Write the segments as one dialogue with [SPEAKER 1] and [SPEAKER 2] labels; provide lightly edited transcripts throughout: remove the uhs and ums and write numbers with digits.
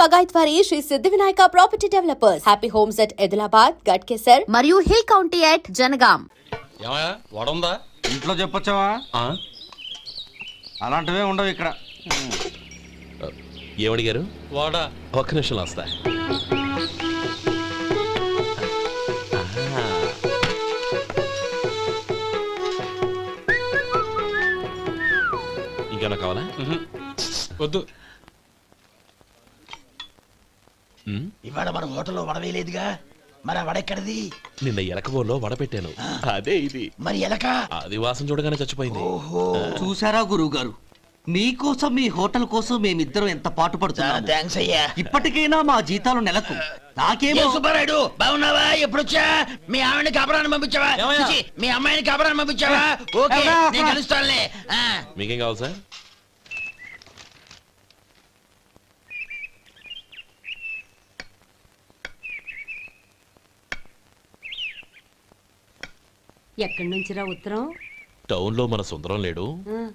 [SPEAKER 1] బగాయత్ వారి శ్రీ సిద్ధి Vinayaka property developers. Happy homes at Edilabad, Ghatkesar మరియు hill county at Jangaon.
[SPEAKER 2] ఏమయ్యా వడుందా?
[SPEAKER 3] ఇంట్లో చెప్పొచ్చావా? అలాంటివే ఉండవు ఇక్కడ.
[SPEAKER 4] ఏమడిగారు?
[SPEAKER 2] వాడా
[SPEAKER 4] ఒక్క నిమిషంలో వస్తా. ఇంకేనా కావాలా?
[SPEAKER 2] వద్దు.
[SPEAKER 5] ఇవాళ మన హోటల్లో వడవేయలేదుగా, మరి ఆ వడెక్కడిది?
[SPEAKER 4] నిన్న ఎలకబోలో వడ పెట్టాను, అదే ఇది.
[SPEAKER 5] మరి ఎలక
[SPEAKER 4] అది వాసన చూడగానే చచ్చిపోయింది.
[SPEAKER 6] చూసారా గురువు గారు, మీకోసం మీ హోటల్ కోసం మేమిద్దరం ఎంత పాటు పడుతున్నాము.
[SPEAKER 5] థాంక్స్ అయ్యా.
[SPEAKER 6] ఇప్పటికైనా మా జీతాలు నెలకు నాకేమో.
[SPEAKER 5] సుబ్బారాయుడు బాగున్నావా? ఎప్పుడొచ్చా? మీ ఆవిడని కబరాన్ని పంపించావా? చిచి, మీ అమ్మాయిని కబరాన్ని పంపించావా? ఓకే, నేను కలుస్తానులే.
[SPEAKER 4] మీకేం కావాలి సార్?
[SPEAKER 7] ఎక్కడి నుంచిరా ఉత్తరం?
[SPEAKER 4] టౌన్ లో మన సుందరం లేడు,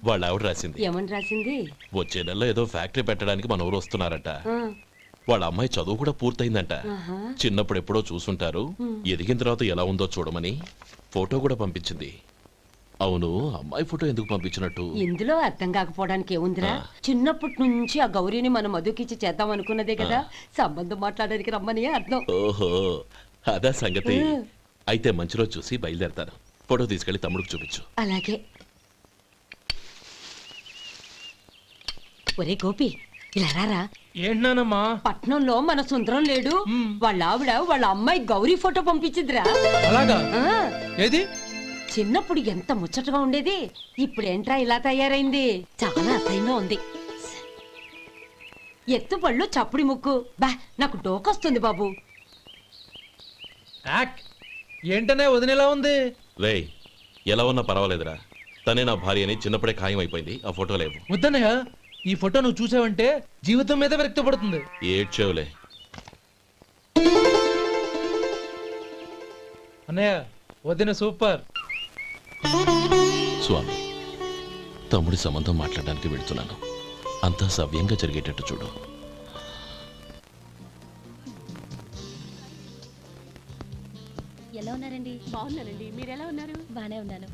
[SPEAKER 4] వాళ్ళ ఆవిడ రాసింది.
[SPEAKER 7] ఏమని రాసింది?
[SPEAKER 4] వచ్చే నెలలో ఏదో ఫ్యాక్టరీ పెట్టడానికి మన ఊరు వస్తున్నారట. వాళ్ళ అమ్మాయి చదువు కూడా పూర్తయిందంట. చిన్నప్పుడు ఎప్పుడో చూసుంటారు, ఎదిగిన తర్వాత ఎలా ఉందో చూడమని ఫోటో కూడా పంపించింది. అవును, అమ్మాయి ఫోటో ఎందుకు పంపించినట్టు?
[SPEAKER 7] ఇందులో అర్థం కాకపోవడానికి ఏముందిరా, చిన్నప్పటి నుంచి ఆ గౌరీని మనం మధుకిచ్చి చేద్దాం అనుకున్నదే కదా, సంబంధం మాట్లాడడానికి రమ్మని అర్థం.
[SPEAKER 4] ఓహో, అదా సంగతి. అయితే మంచి రోజు చూసి బయలుదేరతాను. ఫోటో తీసుకెళ్లి తమ్ముడికి చూపించు.
[SPEAKER 7] అలాగే. ఒరే గోపి, ఇలా రారా.
[SPEAKER 2] ఏంటన్నానమ్మా?
[SPEAKER 7] పట్నంలో మన సుందరం లేడు, వాళ్ళ ఆవిడ వాళ్ళ అమ్మాయి గౌరీ ఫోటో పంపించిద్రా.
[SPEAKER 2] అలాగా? ఏది?
[SPEAKER 7] చిన్నప్పుడు ఎంత ముచ్చటగా ఉండేది, ఇప్పుడేంట్రా ఇలా తయారైంది? చాలా అసహ్యంగా ఉంది. ఎత్తు పళ్ళు చప్పుడి ముక్కు, బా నాకు డోకొస్తుంది బాబు.
[SPEAKER 2] ఏంటనే వదినేలా ఉంది?
[SPEAKER 4] రేయ్, ఎలా ఉన్నా పర్వాలేదురా, తనే నా భార్య అని చిన్నప్పుడే ఖాయం అయిపోయింది. ఆ ఫోటో లేవు.
[SPEAKER 2] వద్దన్నయ్య, ఈ ఫోటో నువ్వు చూసావంటే జీవితం మీద వ్యక్తపడుతుంది.
[SPEAKER 4] ఏడ్చేవులే.
[SPEAKER 2] అన్నయ్య, వదిన సూపర్.
[SPEAKER 4] స్వామి, తమ్ముడి సంబంధం మాట్లాడడానికి వెళ్తున్నాను. అంతా సవ్యంగా జరిగేటట్టు చూడు.
[SPEAKER 8] ఎలా ఉన్నారండి?
[SPEAKER 7] బాగున్నానండి, మీరు ఎలా ఉన్నారు?
[SPEAKER 8] బానే ఉన్నాను.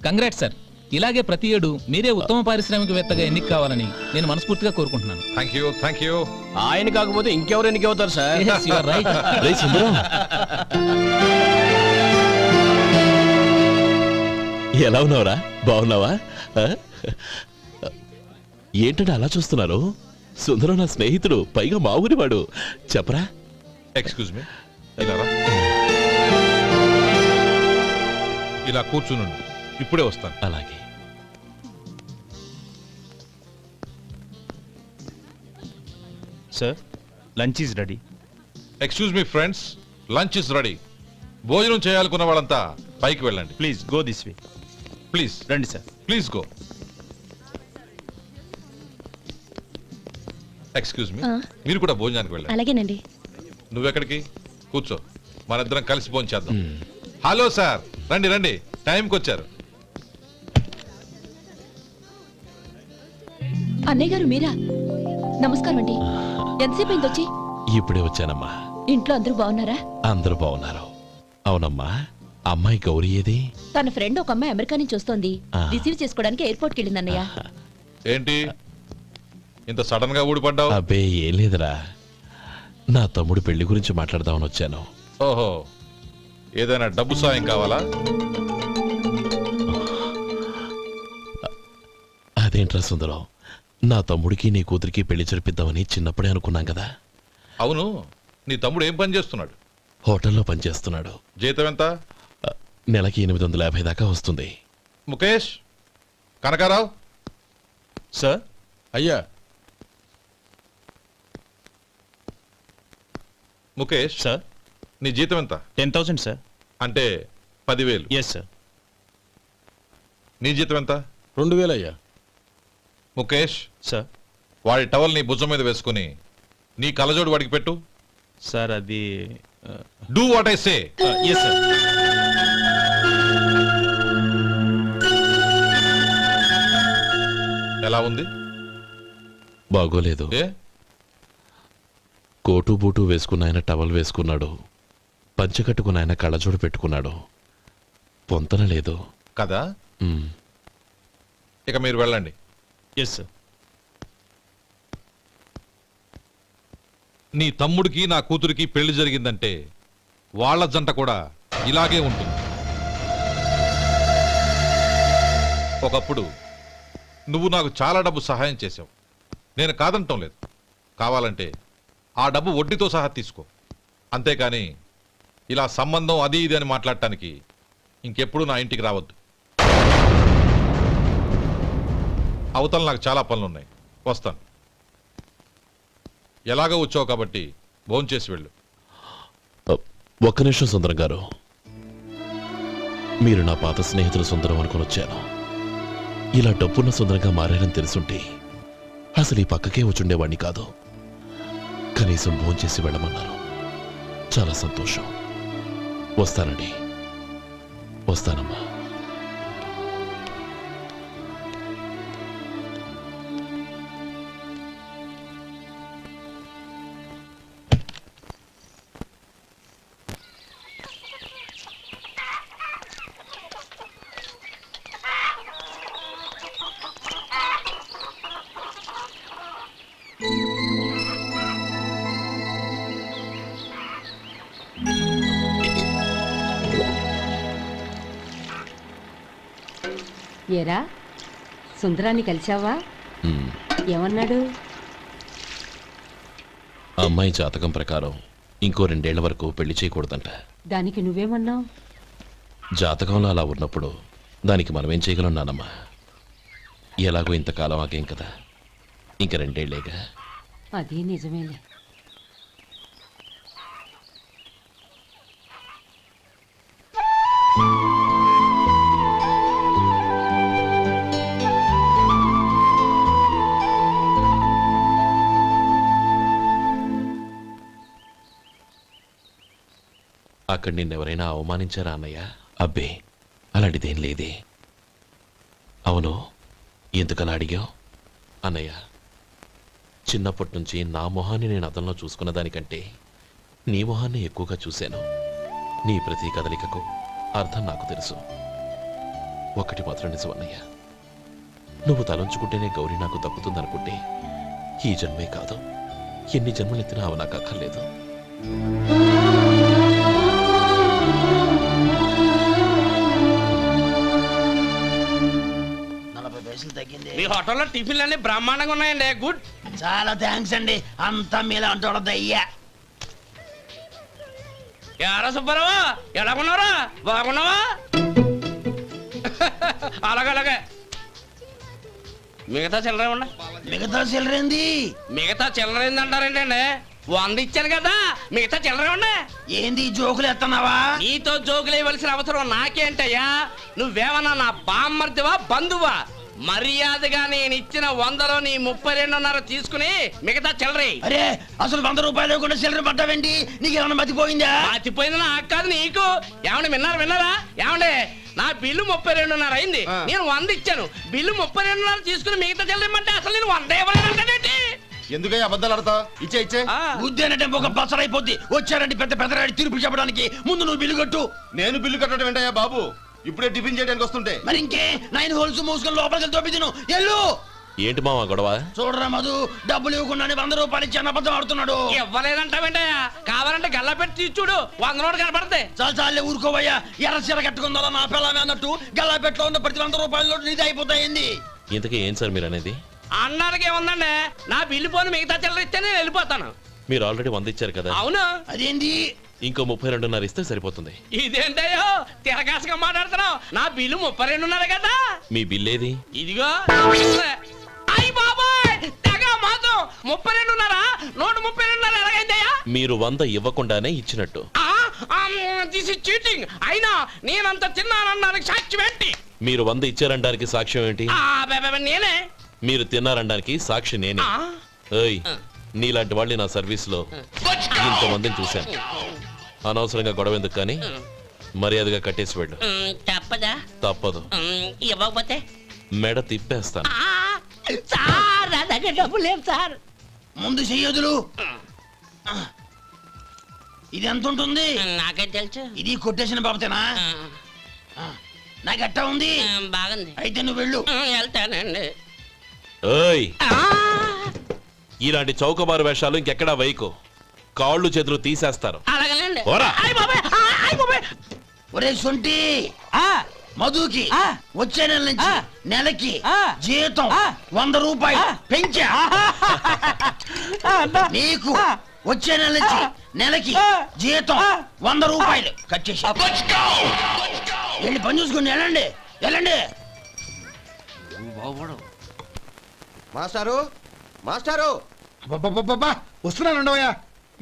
[SPEAKER 9] Congrats sir. ఇలాగే ప్రతి ఏడు మీరే ఉత్తమ పారిశ్రామికవేత్తగా ఎన్నిక కావాలని నేను మనస్ఫూర్తిగా కోరుకుంటున్నాను.
[SPEAKER 3] Thank you.
[SPEAKER 2] ఆయన కాకపోతే ఇంకెవరు ఎన్నిక అవుతారు sir?
[SPEAKER 9] Yes, you are right.
[SPEAKER 4] రేయ్ సుందరం, ఎలా ఉన్నావురా? బాగున్నావా? ఏంటంటే అలా చూస్తున్నారు? సుందరం నా స్నేహితుడు, పైగా మా ఊరివాడు. చెప్పరా?
[SPEAKER 3] ఎక్స్క్యూజ్ మీ, ఇలా కూర్చుని ఇప్పుడే వస్తాను.
[SPEAKER 4] అలాగే.
[SPEAKER 9] Sir, lunch is ready.
[SPEAKER 3] Excuse me friends, lunch is ready. భోజనం చేయాలనుకున్న వాళ్ళంతా పైకి వెళ్ళండి.
[SPEAKER 9] Please go this way.
[SPEAKER 3] Please
[SPEAKER 9] రండి sir.
[SPEAKER 3] Please go. Excuse me, మీరు కూడా భోజనానికి వెళ్ళండి.
[SPEAKER 8] అలాగేనండి.
[SPEAKER 3] నువ్వెక్కడికి? కూర్చో, మనిద్దరం కలిసి భోజనం చేద్దాం. హలో సార్, రండి రండి, టైంకి వచ్చారు.
[SPEAKER 8] అన్నయ్య గారు మీరా? నమస్కారం అండి. ఎంతసేపు అయింది వచ్చి?
[SPEAKER 4] ఇప్పుడే వచ్చానమ్మా.
[SPEAKER 8] ఇంట్లో అందరూ బాగున్నారా?
[SPEAKER 4] అందరూ బాగున్నారు. అవునమ్మా, అమ్మాయి గౌరీ ఏది?
[SPEAKER 8] తన ఫ్రెండ్ ఒక అమ్మాయి అమెరికా నుంచి వస్తోంది, రిసీవ్ చేసుకోవడానికి ఎయిర్పోర్ట్ కి వెళ్ళింది అన్నయ్య.
[SPEAKER 3] ఏంటి ఇంత సడన్ గా ఊడిపడ్డావు?
[SPEAKER 4] అబ్బే ఏం లేదురా, నా తమ్ముడు పెళ్లి గురించి మాట్లాడదామని వచ్చాను.
[SPEAKER 3] ఓహో, ఏదైనా డబ్బు సాయం కావాలా?
[SPEAKER 4] అదేంట్రా సుందరం, నా తమ్ముడికి నీ కూతురికి పెళ్లి జరిపిద్దామని చిన్నప్పుడే అనుకున్నాం కదా.
[SPEAKER 3] అవును, నీ తమ్ముడు ఏం పని చేస్తున్నాడు?
[SPEAKER 4] హోటల్లో పనిచేస్తున్నాడు.
[SPEAKER 3] జీతం ఎంత?
[SPEAKER 4] నెలకి 850 దాకా వస్తుంది.
[SPEAKER 3] ముఖేష్, కనకారావు.
[SPEAKER 9] సార్.
[SPEAKER 3] అయ్యా ముఖేష్
[SPEAKER 9] సార్.
[SPEAKER 3] నీ జీతం ఎంత?
[SPEAKER 9] 10,000 సార్.
[SPEAKER 3] అంటే 10,000.
[SPEAKER 9] Yes sir.
[SPEAKER 3] నీ జీతం ఎంత?
[SPEAKER 2] 2,000 అయ్యా.
[SPEAKER 3] ముఖేష్
[SPEAKER 9] సార్.
[SPEAKER 3] వాడి టవల్ నీ భుజం మీద వేసుకుని నీ కలజోడు వాడికి పెట్టు.
[SPEAKER 9] సార్ అది
[SPEAKER 3] do what I say.
[SPEAKER 9] Yes sir.
[SPEAKER 3] ఎలా ఉంది?
[SPEAKER 4] బాగోలేదు.
[SPEAKER 3] ఏ
[SPEAKER 4] కోటు బూటు వేసుకున్న ఆయన టవల్ వేసుకున్నాడు, పంచె కట్టుకున్న ఆయన కళ్ళజోడు పెట్టుకున్నాడు. పొంతన లేదు.
[SPEAKER 3] కదా
[SPEAKER 4] మ్,
[SPEAKER 3] ఇక మీరు వెళ్ళండి.
[SPEAKER 9] Yes sir.
[SPEAKER 3] నీ తమ్ముడికి నా కూతురికి పెళ్లి జరిగిందంటే వాళ్ళ జంట కూడా ఇలాగే ఉంటుంది. ఒకప్పుడు నువ్వు నాకు చాలా డబ్బు సహాయం చేసావు, నేను కాదంటం లేదు. కావాలంటే ఆ డబ్బు వడ్డీతో సహా తీసుకో. అంతేకాని ఇలా సంబంధం అది ఇది అని మాట్లాడటానికి ఇంకెప్పుడు నా ఇంటికి రావద్దు. అవతల నాకు చాలా పనులున్నాయి, వస్తాను. ఎలాగో వచ్చావు కాబట్టి భోంచేసి వెళ్ళు.
[SPEAKER 4] ఒక్క నిమిషం సుందరం గారు. మీరు నా పాత స్నేహితులు సుందరం అనుకుని వచ్చాను. ఇలా డబ్బున్న సుందరంగా మారారని తెలుసుంటే అసలు ఈ పక్కకే వచ్చుండేవాణ్ణి కాదు. కనీసం భోంచేసి వెళ్ళమన్నారు. చాలా సంతోషం. వస్తానండి. వస్తానమ్మా.
[SPEAKER 7] ఏరా సుందరాన్ని కలిశావా?
[SPEAKER 4] మ్,
[SPEAKER 7] ఏమన్నాడు?
[SPEAKER 4] ఆ అమ్మాయి జాతకం ప్రకారం ఇంకో 2 ఏళ్ల వరకు పెళ్లి చేయకూడదంట.
[SPEAKER 7] దానికి నువ్వేమన్నావు?
[SPEAKER 4] జాతకంలో అలా ఉన్నప్పుడు దానికి మనమేం చేయగలం నానమ్మా? ఎలాగో ఇంతకాలం ఆగేం కదా, ఇంక 2 ఏళ్లేగా.
[SPEAKER 7] అది నిజమేలే.
[SPEAKER 4] అక్కడ నిన్నెవరైనా అవమానించారా అన్నయ్య? అబ్బే, అలాంటిదేం లేదే. అవును, ఎందుకలా అడిగావు? అన్నయ్య, చిన్నప్పటి నుంచి నా మొహాన్ని నేను అద్దంలో చూసుకున్న దానికంటే నీ మొహాన్ని ఎక్కువగా చూశాను. నీ ప్రతి కదలికకు అర్థం నాకు తెలుసు. ఒకటి మాత్రం నిజం అన్నయ్య, నువ్వు తలంచుకుంటేనే గౌరీ నాకు దక్కుతుందనుకుంటే ఈ జన్మే కాదు, ఎన్ని జన్మలెత్తినా అవి నాకు అక్కర్లేదు.
[SPEAKER 5] మీ హోటల్లో టిఫిన్లు అన్ని బ్రహ్మాండంగా ఉన్నాయండి. గుడ్, చాలా థ్యాంక్స్ అండి. అంతా మీలా అంటాడు అయ్యా. ఎరా సుబ్బారావు, ఎలా ఉన్నారా? బాగున్నావా? అలాగే మిగతా చిల్లర ఉన్నా. మిగతా చిల్లరేంది? మిగతా చిల్లరేంది అంటారేంటి అండి? 100 ఇచ్చాను కదా, మిగతా చిల్లరే ఉన్నా. ఏంది జోకులు ఎత్తన్నావా? నీతో జోకులు ఇవ్వాల్సిన అవసరం నాకేంటయ్యా? నువ్వేమన్నా నా బామ్మర్దివా, బంధువా? మర్యాదగా నేను ఇచ్చిన 100లో నీ 32.5 తీసుకుని మిగతా చిల్లరే. అరే, అసలు 100 రూపాయలు కూడా చిల్లర పడ్డావేంటి? నీకు ఏమన్నా మతిపోయిందా? మతిపోయింది నాకు కాదు, నీకు. ఏమండి విన్నారా? ఏమండి, నా బిల్లు 32.5 అయింది, నేను 100 ఇచ్చాను. బిల్లు 32.5 తీసుకుని మిగతా చిల్లరేమంటే అసలు నేను 100 ఇవ్వలేదంటే
[SPEAKER 10] ఎందుకయ్యా అబద్ధాలు ఆడతావు? ఇచ్చే
[SPEAKER 5] ఉద్యానంటే ఒక బసరైపోద్ది. వచ్చారంటే పెద్ద పెద్దరాడి తీర్పు చెప్పడానికి ముందు నువ్వు బిల్లు కట్టు.
[SPEAKER 10] నేను బిల్లు కట్టడం ఏంటయ్యా బాబు? ఇప్పుడే టిఫిన్ చేయడానికి వస్తుంటే.
[SPEAKER 5] మరి ఇంకే 9 హోల్స్ మూసుకొని లోపలికి తోపి తిను. ఎల్లు.
[SPEAKER 4] ఏంటి మావా గొడవ?
[SPEAKER 5] చూడరా మధు, డబ్బులు ఇవ్వకుండానే 100 రూపాయలు ఇచ్చి అబద్ధం ఆడుతున్నాడు. ఇవ్వలేదంటావేంటయ్యా? కావాలంటే గల్లా పెట్టి తీసి చూడు, 100 నోటు కనపడతాయి. చాలే ఊరుకోవయ్యా. ఎర్ర చీర కట్టుకుందా నా పిల్లమే అన్నట్టు గల్లా పెట్టలో ఉన్న ప్రతి 100 రూపాయల నోటు నీది అయిపోతాయింది.
[SPEAKER 4] ఇంతకీ ఏం సార్ మీరు అనేది?
[SPEAKER 5] అన్నానికి ఏముందండి, నా బిల్లు పోను మిగతా చిల్లర ఇస్తే నేను వెళ్ళిపోతాను.
[SPEAKER 4] మీరు ఆల్రెడీ 100 ఇచ్చారు కదా.
[SPEAKER 5] అవును. అదేంటి?
[SPEAKER 4] ఇంకో 32.5 ఇస్తే సరిపోతుంది.
[SPEAKER 5] ఇదేంటయ్యో తిరగాసుగా మాట్లాడుతున్నావు? నా బిల్లు 32.5 కదా.
[SPEAKER 4] మీ బిల్ ఏది?
[SPEAKER 5] ఇదిగో. అయ్య బాబాయ్, తెగ మాతో 32.5 నోటు 32.5 ఎలాగైందయ్యా?
[SPEAKER 4] మీరు 100 ఇవ్వకుండానే ఇచ్చినట్టు.
[SPEAKER 5] This is cheating. అయినా నేనంత తిన్నానన్నానికి సాక్ష్యం ఏంటి?
[SPEAKER 4] మీరు 100 ఇచ్చారనడానికి సాక్ష్యం ఏంటి?
[SPEAKER 5] నేనే.
[SPEAKER 4] మీరు తిన్నారనడానికి సాక్షి నేనే. ఏయ్, నీలాంటి వాళ్ళని నా సర్వీస్ లో ఇంతమందిని చూశాను. అనవసరంగా గొడవ ఎందుకు కానీ మర్యాదగా కట్టేసి వెళ్ళు.
[SPEAKER 5] తప్పదా?
[SPEAKER 4] తప్పదు.
[SPEAKER 5] ఇవ్వకపోతే
[SPEAKER 4] మెడ తిప్పేస్తాను.
[SPEAKER 5] సార్, అది దగ్గర డబ్బు లేదు సార్.
[SPEAKER 6] ముందు చెయ్యదులు. ఇది ఎంత ఉంటుంది?
[SPEAKER 5] నాకే తెలుసు.
[SPEAKER 6] ఇది కొట్టేసిన బాబతేనా? నాకు ఎట్టా ఉంది?
[SPEAKER 5] బాగుంది.
[SPEAKER 6] అయితే నువ్వు వెళ్ళు.
[SPEAKER 5] వెళ్తానండి.
[SPEAKER 4] ఏయ్, ఇలాంటి చౌకబారు వేషాలు ఇంకెక్కడా వైకు. కాళ్ళు చేతులు తీసేస్తారు.
[SPEAKER 5] అలాగేనండి.
[SPEAKER 4] పోరా.
[SPEAKER 6] ఒరే సొంటి, మధుకి వచ్చే నెల నుంచి నెలకి జీతం 100 రూపాయలు పెంచా. నీకు వచ్చే నెల నుంచి నెలకి జీతం 100 రూపాయలు కట్ చేసి వెళ్ళి పని చూసుకుని వెళ్ళండి వెళ్ళండి.
[SPEAKER 10] మాస్టారు మాస్టారు
[SPEAKER 11] వస్తున్నాను ఉండవయ్యా.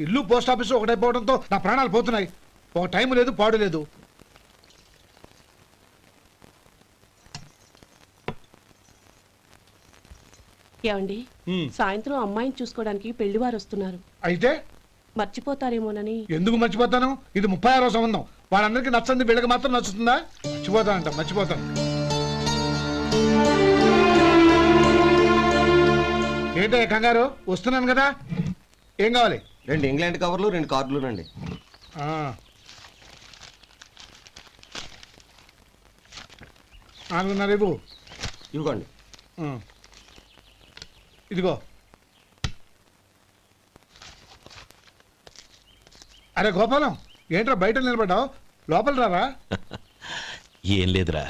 [SPEAKER 11] ఇల్లు పోస్ట్ ఆఫీసు ఒకటైపోవడంతో నా ప్రాణాలు పోతున్నాయి. ఒక టైం లేదు పాడు లేదు.
[SPEAKER 12] ఏమండి, సాయంత్రం అమ్మాయిని చూసుకోవడానికి పెళ్లివారు వస్తున్నారు.
[SPEAKER 11] అయితే
[SPEAKER 12] మర్చిపోతారేమోనని.
[SPEAKER 11] ఎందుకు మర్చిపోతాను? ఇది 36వ సంబంధం. వాళ్ళందరికీ నచ్చంది వీళ్ళకి మాత్రం నచ్చుతుందా? మర్చిపోతానంట, మర్చిపోతాను. ఏంటో కంగారు? వస్తున్నాను కదా. ఏం కావాలి?
[SPEAKER 10] 2 ఇంగ్లాండ్ కవర్లు 2 కార్డులు రండి.
[SPEAKER 11] రేపు
[SPEAKER 10] ఇవ్వండి.
[SPEAKER 11] ఇదిగో. అరే గోపాలం, ఏంట్రా బయట నిలబడ్డావు? లోపల రారా.
[SPEAKER 4] ఏం లేదురా,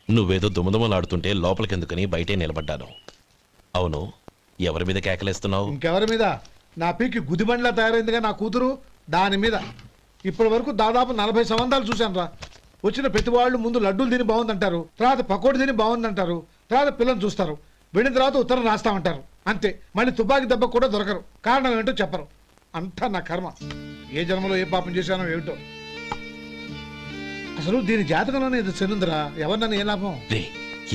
[SPEAKER 4] నువ్వేదో దుమదుమలాడుతుంటే లోపలికెందుకని బయటే నిలబడ్డాను. అవును, ఎవరి మీద కేకలేస్తున్నావు?
[SPEAKER 11] ఇంకెవరి మీద? నా పీకి గుదిబండ్లా తయారైందిగా నా కూతురు, దాని మీద. ఇప్పటి వరకు దాదాపు 40 సంవత్సరాలు చూశాను రా. వచ్చిన ప్రతి వాళ్ళు ముందు లడ్డూలు తిని బాగుందంటారు, తర్వాత పకోడి తిని బాగుందంటారు, తర్వాత పిల్లలు చూస్తారు, వెళ్ళిన తర్వాత ఉత్తరం రాస్తామంటారు. అంతే. మళ్ళీ తుపాకీ దెబ్బ కూడా దొరకరు. కారణం ఏంటో చెప్పరు. అంతా నా కర్మ. ఏ జన్మలో ఏ పాపం చేశానో ఏమిటో. అసలు దీని జాతకంలోనే ఇది చెల్లుందిరా. ఎవరినన్నా ఏ లాభం?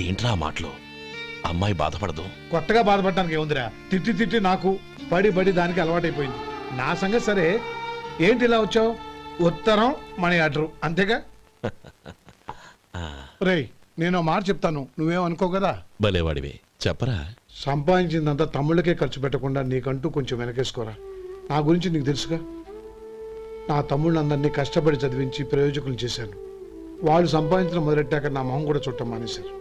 [SPEAKER 4] ఏంట్రా మాటలు? అమ్మాయి బాధపడదు.
[SPEAKER 11] కొత్తగా బాధపడటానికి ఏముందిరా? తిట్టి తిట్టి నాకు పడి పడి దానికి అలవాటైపోయింది. నా సంగతి సరే, ఏంటి ఇలా వచ్చావు? ఉత్తరం మనీ ఆర్డరు అంతేగా. రేయ్, నేను మాట చెప్తాను, నువ్వేం అనుకో కదా.
[SPEAKER 4] భలేవాడివే, చెప్పరా.
[SPEAKER 11] సంపాదించిందంతా తమ్ముళ్ళకే ఖర్చు పెట్టకుండా నీకంటూ కొంచెం వెనకేసుకోరా. నా గురించి నీకు తెలుసుగా. నా తమ్ముళ్ళందరినీ కష్టపడి చదివించి ప్రయోజకులు చేశాను. వాళ్ళు సంపాదించడం మొదలెట్టాక నా మొహం కూడా చుట్టం మానేశారు.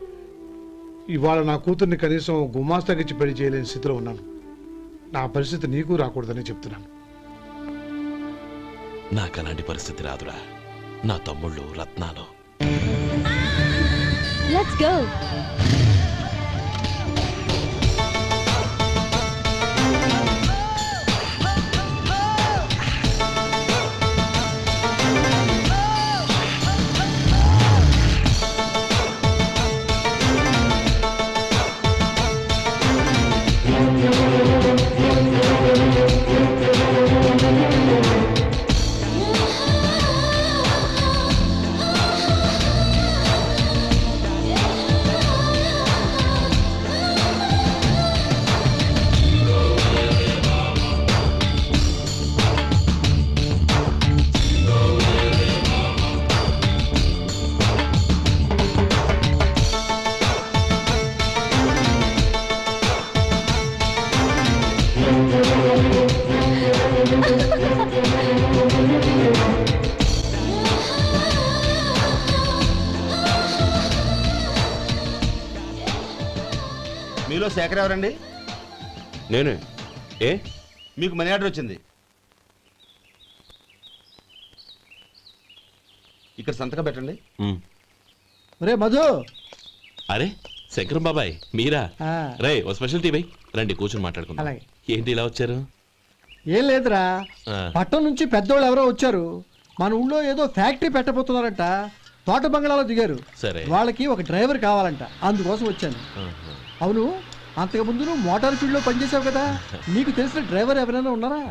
[SPEAKER 11] ఇవాళ నా కూతుర్ని కనీసం గుమాస్తాకిచ్చి పెళ్లి చేయలేని స్థితిలో ఉన్నాను. నా పరిస్థితి నీకు రాకూడదని చెప్తున్నాను.
[SPEAKER 4] నాకు అలాంటి పరిస్థితి రాదురా. నా తమ్ముళ్ళు రత్నాలు.
[SPEAKER 8] Let's go.
[SPEAKER 10] మీలో శేఖర్ ఎవరండి?
[SPEAKER 4] నేనే. ఏ?
[SPEAKER 10] మీకు మనీ ఆర్డర్ వచ్చింది. ఇక్కడ సంతకం పెట్టండి.
[SPEAKER 11] రే మధు.
[SPEAKER 4] అరే శంకరం బాబాయ్, మీరా? రే, ఓ స్పెషల్ టీ బై. రండి కూర్చొని మాట్లాడుకుందాం. ఏంటి ఇలా వచ్చారు?
[SPEAKER 11] ఏం లేదురా, పట్టణం నుంచి పెద్దోళ్ళు ఎవరో వచ్చారు. మన ఊళ్ళో ఏదో ఫ్యాక్టరీ పెట్టబోతున్నారంట. తోట బంగ్లాలో దిగారు.
[SPEAKER 4] సరే,
[SPEAKER 11] వాళ్ళకి ఒక డ్రైవర్ కావాలంట, అందుకోసం వచ్చాను. అవును, అంతకు ముందు నువ్వు మోటార్ ఫీల్డ్ లో పనిచేసావు కదా, నీకు తెలిసిన డ్రైవర్ ఎవరైనా ఉన్నారా?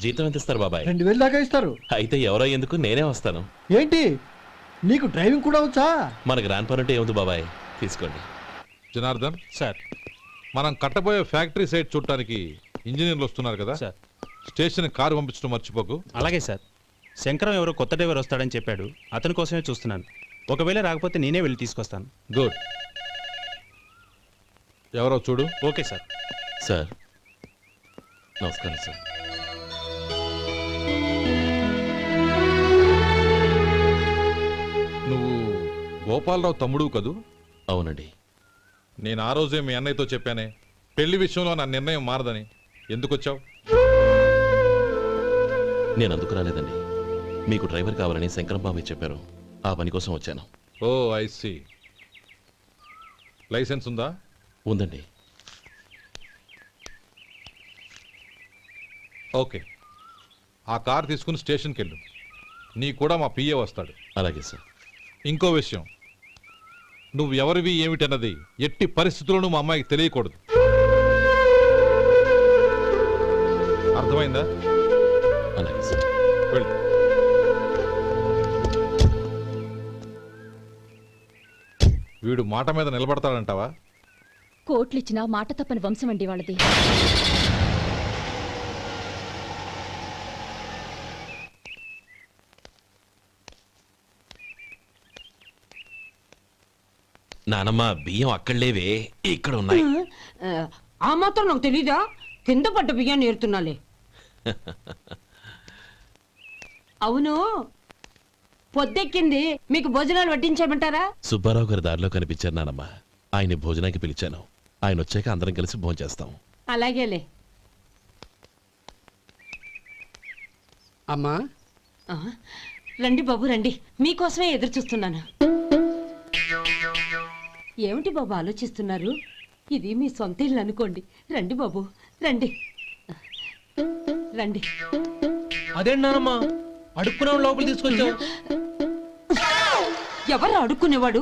[SPEAKER 4] జీతం ఎంత ఇస్తారు బాబాయ్?
[SPEAKER 11] 2000 దాకా ఇస్తారు.
[SPEAKER 4] అయితే ఎవరో ఎందుకు, నేనే వస్తాను.
[SPEAKER 11] ఏంటి, నీకు డ్రైవింగ్ కూడా వచ్చా?
[SPEAKER 4] మనకు రాని పని అంటే ఏముంది బాబాయ్, తీసుకోండి.
[SPEAKER 3] జనార్దన్
[SPEAKER 9] సార్,
[SPEAKER 3] మనం కట్టబోయే ఫ్యాక్టరీ సైట్ చూడటానికి ఇంజనీర్లు వస్తున్నారు కదా
[SPEAKER 9] సార్.
[SPEAKER 3] స్టేషన్ కారు పంపించడం మర్చిపోకు.
[SPEAKER 9] అలాగే సార్. శంకరం ఎవరో కొత్త డ్రైవర్ వస్తాడని చెప్పాడు, అతని కోసమే చూస్తున్నాను. ఒకవేళ రాకపోతే నేనే వెళ్ళి తీసుకొస్తాను.
[SPEAKER 3] గుడ్. ఎవరో చూడు.
[SPEAKER 9] Okay sir.
[SPEAKER 4] సార్ నమస్కారం సార్.
[SPEAKER 3] నువ్వు గోపాలరావు తమ్ముడు కదూ?
[SPEAKER 4] అవునండి.
[SPEAKER 3] నేను ఆ రోజే మీ అన్నయ్యతో చెప్పానే పెళ్లి విషయంలో నా నిర్ణయం మారదని. ఎందుకు వచ్చావు?
[SPEAKER 4] నేను అందుకు రాలేదండి. మీకు డ్రైవర్ కావాలని శంకరం బాబాయ్ చెప్పారు. ఆ పని కోసం వచ్చాను.
[SPEAKER 3] ఓ ఐ సీ. లైసెన్స్ ఉందా?
[SPEAKER 4] ఉందండి.
[SPEAKER 3] ఓకే, ఆ కార్ తీసుకుని స్టేషన్కి వెళ్ళు. నీ కూడా మా పిఏ వస్తాడు.
[SPEAKER 4] అలాగే సార్.
[SPEAKER 3] ఇంకో విషయం, నువ్వు ఎవరివి ఏమిటన్నది ఎట్టి పరిస్థితుల్లోనూ మా అమ్మాయికి తెలియకూడదు. అర్థమైందా?
[SPEAKER 4] అలాగే సార్.
[SPEAKER 3] వెళ్ళు. వీడు మాట మీద నిలబడతాడంటావా?
[SPEAKER 8] కోట్లిచ్చినా మాట తప్పని వంశం అండి వాళ్ళది.
[SPEAKER 4] నానమ్మ బియ్యం అక్కడలేవే, ఇక్కడ ఉన్నాయి.
[SPEAKER 7] ఆ మాత్రం నాకు తెలీదా? కింద పడ్డ బియ్యాన్ని ఏరుతున్నాలే. అవును, పొద్దెక్కింది, మీకు భోజనాలు వడ్డించమంటారా?
[SPEAKER 4] సుబ్బారావు గారి దారిలో కనిపించారు నానమ్మ. ఆయన భోజనానికి పిలిచాను. ఆయన వచ్చాక అందరం కలిసి భోజనం చేస్తాం.
[SPEAKER 7] అలాగేలే.
[SPEAKER 6] అమ్మా
[SPEAKER 7] రండి బాబు రండి, మీకోసమే ఎదురు చూస్తున్నాను. ఏమిటి బాబు ఆలోచిస్తున్నారు? ఇది మీ సొంత ఇల్లు అనుకోండి. రండి బాబు రండి రండి.
[SPEAKER 2] అదేంటి నానమ్మా అడుక్కునే లోపల తీసుకొచ్చావు?
[SPEAKER 7] ఎవరు అడుక్కునేవాడు?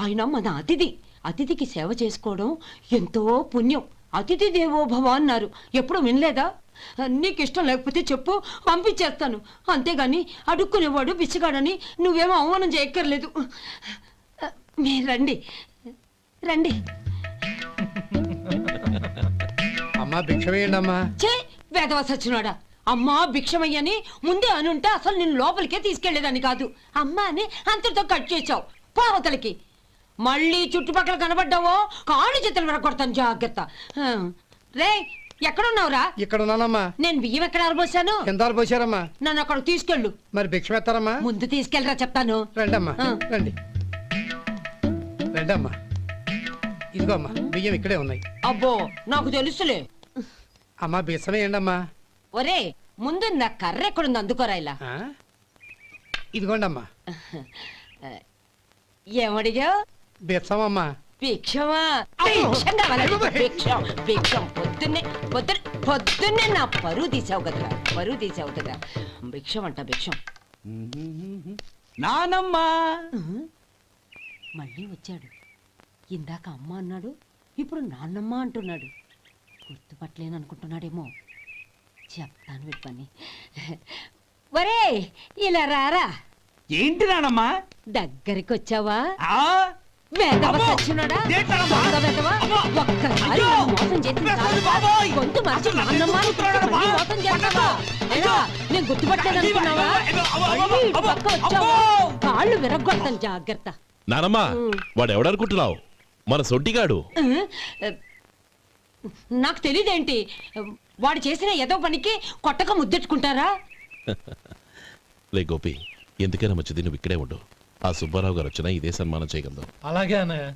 [SPEAKER 7] ఆయన మన అతిథి. అతిథికి సేవ చేసుకోవడం ఎంతో పుణ్యం. అతిథి దేవో భవ అన్నారు. ఎప్పుడు వినలేదా? నీకు ఇష్టం లేకపోతే చెప్పు, పంపించేస్తాను. అంతేగాని అడుక్కునేవాడు బిచ్చగాడని నువ్వేమో అవమానం చేయక్కర్లేదు. మీరు రండి రండి.
[SPEAKER 6] అమ్మా భిక్ష వేయండి అమ్మా.
[SPEAKER 7] చే వేదవ సచ్చినాడా! అమ్మా భిక్షమయ్యని ముందే అనుంటే అసలు నేను లోపలికే తీసుకెళ్లేదని కాదు. అమ్మా అని అంతటితో కట్ చేసావు. పావతలకి మళ్ళీ చుట్టుపక్కల కనబడ్డావో కాళ్ళు చేతులు విరగొడతాను, జాగ్రత్త. రే ఎక్కడున్నావురా?
[SPEAKER 6] ఇక్కడ ఉన్నానమ్మా.
[SPEAKER 7] నేను బియ్యం ఎక్కడ ఆరబోసాను?
[SPEAKER 6] ఎంత పోసారమ్మా?
[SPEAKER 7] నన్ను అక్కడ తీసుకెళ్ళు.
[SPEAKER 6] మరి భిక్ష పెడతారమ్మా?
[SPEAKER 7] ముందు తీసుకెళ్ళరా చెప్తాను.
[SPEAKER 6] రండమ్మా రండి రండమ్మా. ఇదిగో అమ్మా బియ్యం ఇక్కడే ఉన్నాయి.
[SPEAKER 7] అబ్బో నాకు తెలుసులే.
[SPEAKER 6] అమ్మా బిచ్చం వేయండి అమ్మా.
[SPEAKER 7] ఒరే ముందు నా కర్ర ఎక్కడుంది అందుకోరా ఇలా.
[SPEAKER 6] ఇదిగోండి అమ్మా.
[SPEAKER 7] ఏమడిగా?
[SPEAKER 6] బిచ్చమమ్మా.
[SPEAKER 7] భిక్షమా? భిక్షం కావాలండి. భిక్షం భిక్షం. పొద్దున్నే నా పరువు తీసావు కదరా, పరువు తీసావు కదా. భిక్షం అంట భిక్షం.
[SPEAKER 6] నానమ్మా
[SPEAKER 7] మళ్ళీ వచ్చాడు. ఇందాక అమ్మ అన్నాడు, ఇప్పుడు నాన్నమ్మ అంటున్నాడు. గుర్తుపట్టలేననుకుంటున్నాడేమో. చెప్తాను వీడి పని. ఒరే ఇలా రారా.
[SPEAKER 6] ఏంటి నానమ్మా?
[SPEAKER 7] దగ్గరికి వచ్చావా? వేదవ సచ్చినోడా? దొంగ వేదవ. ఒక్కసారి నన్ను మోసం చేసింది చాలు. గొంతు మార్చి నాన్నమ్మ అని మళ్ళీ మోసం చేస్తావా? ఏరా, నేను గుర్తుపట్టలేదనుకున్నావా? మళ్ళీ ఇటు పక్క వచ్చావా? కాళ్ళు విరగ్గొడతాను, జాగ్రత్త.
[SPEAKER 4] నానమ్మ వాడు ఎవడనుకుంటున్నావు? మన సొంటిగాడు.
[SPEAKER 7] నాకు తెలీదేంటి? వాడు చేసిన ఏదో పనికి కొట్టక ముద్దెట్టుకుంటారా?
[SPEAKER 4] లే గోపి, ఎందుకైనా మంచిది నువ్వు ఇక్కడే ఉండు. ఆ సుబ్బారావు గారు వచ్చినా ఇదే సన్మానం చేయగలదు.
[SPEAKER 2] అలాగే అన్నయ్య.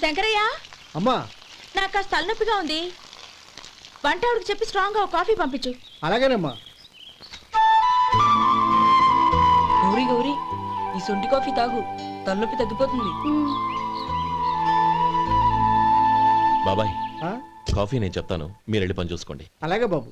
[SPEAKER 8] శంకరయ్య,
[SPEAKER 11] అమ్మా
[SPEAKER 8] నాకు కాస్త తలనొప్పిగా ఉంది. వంట ఆవిడకి చెప్పి స్ట్రాంగ్ గా కాఫీ పంపించు.
[SPEAKER 11] అలాగేనమ్మా.
[SPEAKER 12] గౌరీ గౌరీ, ఈ సొంటి కాఫీ తాగు, తలనొప్పి తగ్గిపోతుంది.
[SPEAKER 4] బాబాయ్ కాఫీ నేను చెప్తాను, మీరు వెళ్ళి పని చూసుకోండి.
[SPEAKER 11] అలాగే బాబు.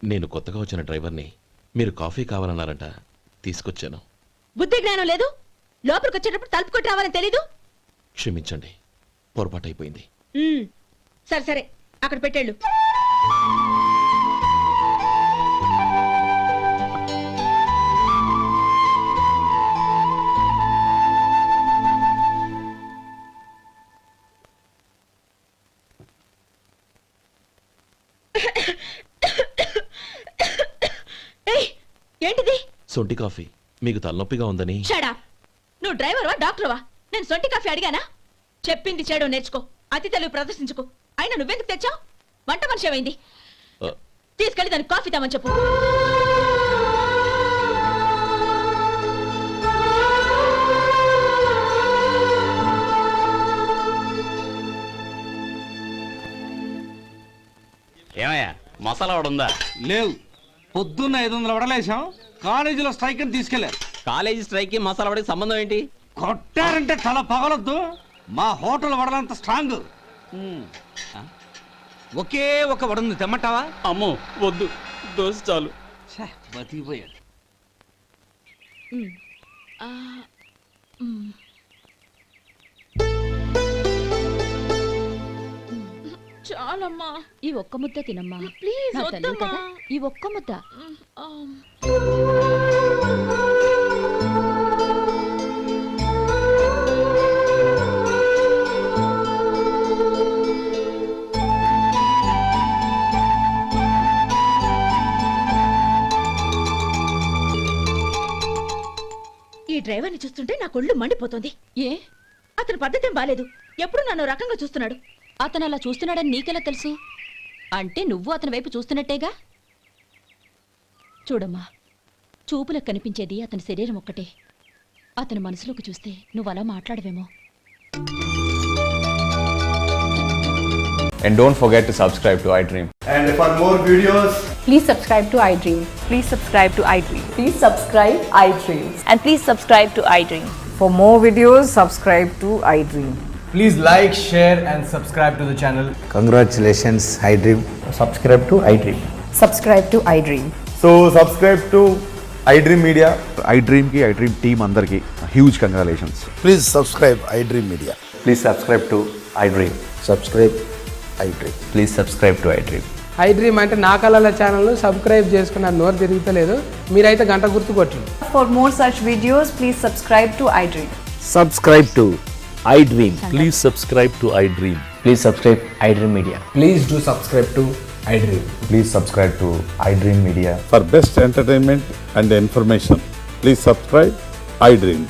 [SPEAKER 4] నేను కొత్తగా వచ్చిన డ్రైవర్ని. మీరు కాఫీ కావాలన్నారంట, తీసుకొచ్చాను.
[SPEAKER 8] బుద్ధి జ్ఞానం లేదు. లోపలికి వచ్చేటప్పుడు తలుపు కొట్టి రావాలని తెలీదు.
[SPEAKER 4] క్షమించండి, పొరపాటైపోయింది.
[SPEAKER 8] సరే సరే, అక్కడ పెట్టేళ్ళు. ఏంటిది?
[SPEAKER 4] సొంటి కాఫీ. మీకు తలనొప్పిగా ఉందని.
[SPEAKER 8] షడా, నువ్వు డ్రైవర్వా డాక్టర్వా? నేను సొంటి కాఫీ అడిగానా? చెప్పింది చేయడం నేర్చుకో, అతి తెలివి ప్రదర్శించుకో. అయినా నువ్వెందుకు తెచ్చావు? వంట మనిషి ఏమైంది? తీసుకెళ్ళి దానికి కాఫీ తామని చెప్పు.
[SPEAKER 5] ఏమయ్యా మసాలా ఉందా?
[SPEAKER 6] లేవు. పొద్దున్న 500 వడలేసాం. కాలేజీలో స్ట్రైక్ అని తీసుకెళ్లారు.
[SPEAKER 5] కాలేజీ స్ట్రైక్ కి మసాలా వడకి సంబంధం ఏంటి?
[SPEAKER 6] కొట్టారంటే తల పగలొద్దు. మా హోటల్ వడలంత స్ట్రాంగ్. ఒకే ఒక వడుంది, తెమ్మంటావా?
[SPEAKER 5] అమ్మో వద్దు, దోశ చాలు.
[SPEAKER 6] బతికిపోయాడు.
[SPEAKER 8] చాలమ్మా,
[SPEAKER 1] ఈ ఒక్క ముద్ద తినమ్మా
[SPEAKER 8] ప్లీజ్.
[SPEAKER 1] నా తల్లి కదా, ఈ ఒక్క ముద్ద.
[SPEAKER 8] ఈ డ్రైవర్ని చూస్తుంటే నా కొళ్ళు మండిపోతుంది.
[SPEAKER 1] ఏ,
[SPEAKER 8] అతని పద్ధతేం బాలేదు. ఎప్పుడు నన్ను రకంగా చూస్తున్నాడు.
[SPEAKER 1] అతను అలా చూస్తున్నాడని నీకెలా తెలుసు? అంటే నువ్వు అతని వైపు చూస్తున్నట్టేగా. చూడమ్మా, చూపులకు కనిపించేది అతని శరీరం ఒక్కటే. అతని మనసులోకి చూస్తే నువ్వు అలా మాట్లాడవేమో.
[SPEAKER 13] And don't forget to subscribe to iDream.
[SPEAKER 10] And for more videos,
[SPEAKER 1] Please subscribe to iDream.
[SPEAKER 12] Please subscribe to iDream.
[SPEAKER 1] Please subscribe iDream.
[SPEAKER 12] And please subscribe to iDream.
[SPEAKER 7] For more videos, subscribe to iDream.
[SPEAKER 13] Please like, share, and subscribe to the channel.
[SPEAKER 10] congratulations, iDream.
[SPEAKER 13] Subscribe to iDream.
[SPEAKER 7] Subscribe to iDream.
[SPEAKER 10] So subscribe to iDream Media. iDream ki iDream team andarki huge congratulations. Please subscribe iDream Media.
[SPEAKER 13] Please subscribe to iDream.
[SPEAKER 10] Subscribe iDream.
[SPEAKER 13] Please subscribe to iDream.
[SPEAKER 12] iDream అంటే నా కళల channel subscribe చేసుకున్న నోరు తిరుగుతలేదు. మీరైతే గంట గుర్తు కొట్టండి.
[SPEAKER 7] For more such videos, please subscribe to iDream.
[SPEAKER 10] Subscribe to iDream.
[SPEAKER 4] Please subscribe to iDream.
[SPEAKER 13] Please subscribe iDream Media.
[SPEAKER 12] Please do subscribe to iDream.
[SPEAKER 10] Please subscribe to iDream Media.
[SPEAKER 11] For best entertainment and information, please subscribe iDream.